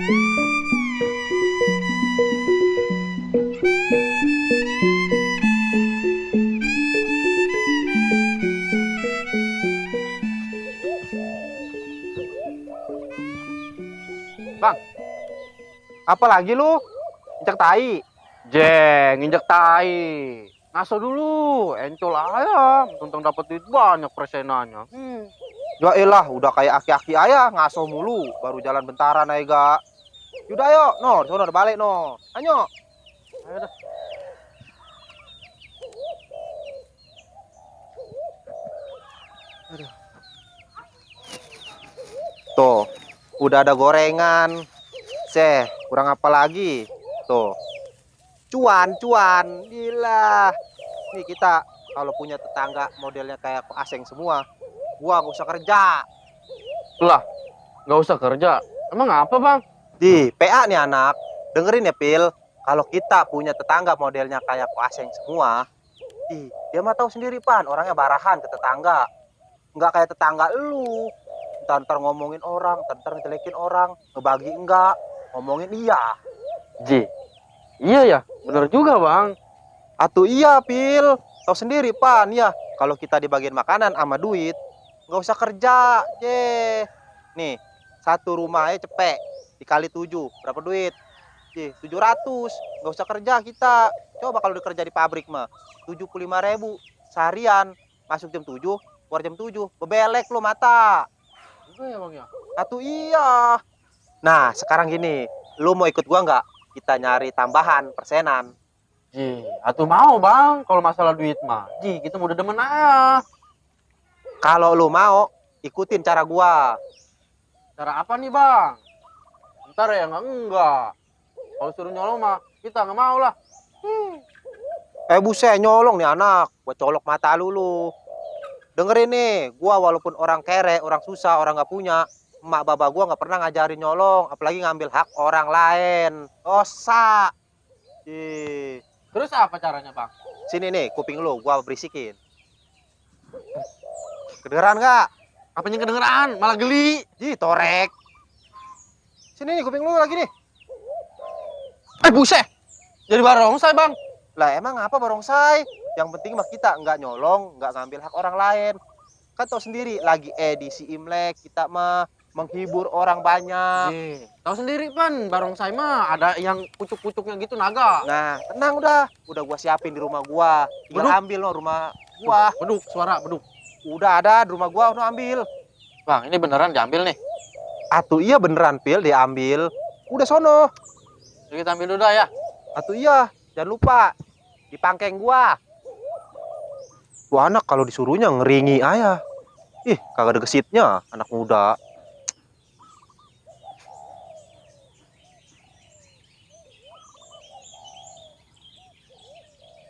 Bang, apa lagi lu? Injak tai. Jeng, injak tai. Ngaso dulu, encol ayam. Tentang dapat duit banyak persenannya. Ya elah, udah kayak aki-aki ayah ngaso mulu. Baru jalan bentaran aja gak. Yaudah ayo, no, sono udah balik no. Ayo. Ayo dah. Aduh. Tuh, udah ada gorengan. Kurang apa lagi? Tuh. Cuan, cuan. Gila. Nih kita kalau punya tetangga modelnya kayak asing semua, gua gak usah kerja. Lah, nggak usah kerja. Emang apa, Bang? Di PA nih anak. Dengerin ya, Pil. Kalau kita punya tetangga modelnya kayak asing semua, dia mah tahu sendiri, Pan. Orangnya barahan ke tetangga. Nggak kayak tetangga lu. Ntar ngomongin orang, ntar ngejelekin orang, ngebagi enggak, ngomongin iya. Ji, iya ya, bener juga bang. Atuh iya Pil, tahu sendiri Pan ya. Kalau kita dibagiin makanan sama duit, nggak usah kerja, Nih, satu rumah aja cepet dikali 7, berapa duit? 700, nggak usah kerja kita. Coba kalau kerja di pabrik mah, 75.000 seharian, masuk jam 7, keluar jam 7, bebelek lo mata. Juga ya bang ya? Atuh iya. Nah sekarang gini, lu mau ikut gua nggak? Kita nyari tambahan persenan. Ji, atuh mau bang. Kalau masalah duit mah, Ji kita udah demen aja. Kalau lu mau, ikutin cara gua. Cara apa nih bang? Ntar ya enggak. Kalau suruh nyolong mah, kita nggak mau lah. Buset nyolong nih anak, gua colok mata lu. Dengerin nih, gua walaupun orang kere, orang susah, orang nggak punya, emak bapak gua nggak pernah ngajarin nyolong, apalagi ngambil hak orang lain. Dosa. Terus apa caranya bang? Sini nih, kuping lu, gua berisikin. Kedengeran nggak? Apanya kedengeran? Malah geli. Torek. Sini nih, kuping lu lagi nih. Buset. Jadi barongsai bang. Lah emang apa barongsai? Yang penting mah kita nggak nyolong, nggak ngambil hak orang lain. Kan tau sendiri, lagi edisi Imlek, kita mah menghibur orang banyak. Tahu sendiri Pan, barongsai mah ada yang pucuk-pucuknya gitu naga. Nah, tenang udah gua siapin di rumah gua. Tinggal ambil lo rumah gua. Beduk, suara beduk. Udah ada di rumah gua, udah ambil. Bang, ini beneran diambil nih? Atuh iya beneran Pil, diambil. Udah sono. Jadi kita ambil dulu dah ya. Atuh iya, jangan lupa di pangkeng gua. Tuh anak kalau disuruhnya ngeringi ayah. Kagak ada gesitnya anak muda.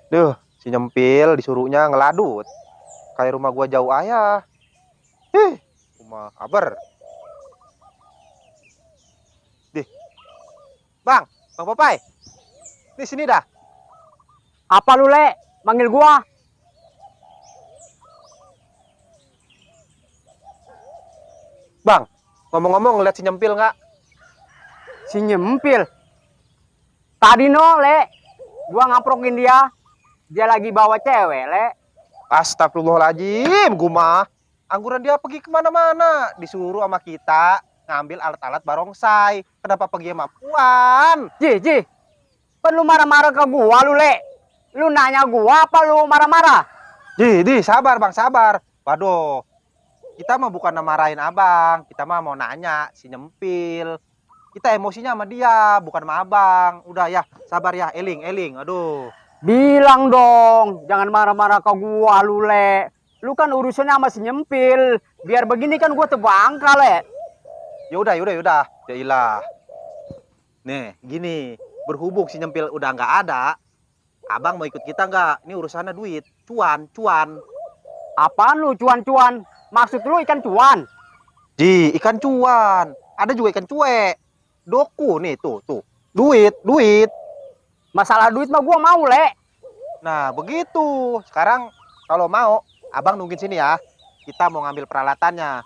Duh, si nyempil disuruhnya ngeladut. Kayak rumah gua jauh ayah. Rumah kabar. Bang Papai. Di sini dah. Apa lu, Le? Manggil gua? Bang, ngomong-ngomong ngeliat si nyempil nggak? Si nyempil? Tadi no, Le. Gua ngaprokin dia. Dia lagi bawa cewek, Le. Astagfirullahaladzim, guma. Angguran dia pergi kemana-mana. Disuruh sama kita ngambil alat-alat barongsai. Kenapa pergi sama Puan? Ji. Kan lu marah-marah ke gua, lu, Le. Lu nanya gua apa lu marah-marah? Di, sabar bang, sabar. Waduh, kita mah bukan marahin abang. Kita mah mau nanya si nyempil. Kita emosinya sama dia, bukan sama abang. Udah ya, sabar ya, eling. Aduh. Bilang dong, jangan marah-marah ke gua, lu, Le. Lu kan urusannya sama si nyempil. Biar begini kan gua terbangka, Le. Yaudah. Yailah. Nih, gini. Berhubung si nyempil udah nggak ada, abang mau ikut kita nggak? Ini urusannya duit. Cuan. Apaan lu cuan-cuan? Maksud lu ikan cuan? Ikan cuan. Ada juga ikan cuek. Doku nih, tuh. Duit. Masalah duit mah gua mau, Le. Nah, begitu. Sekarang kalau mau, abang nungguin sini ya. Kita mau ngambil peralatannya.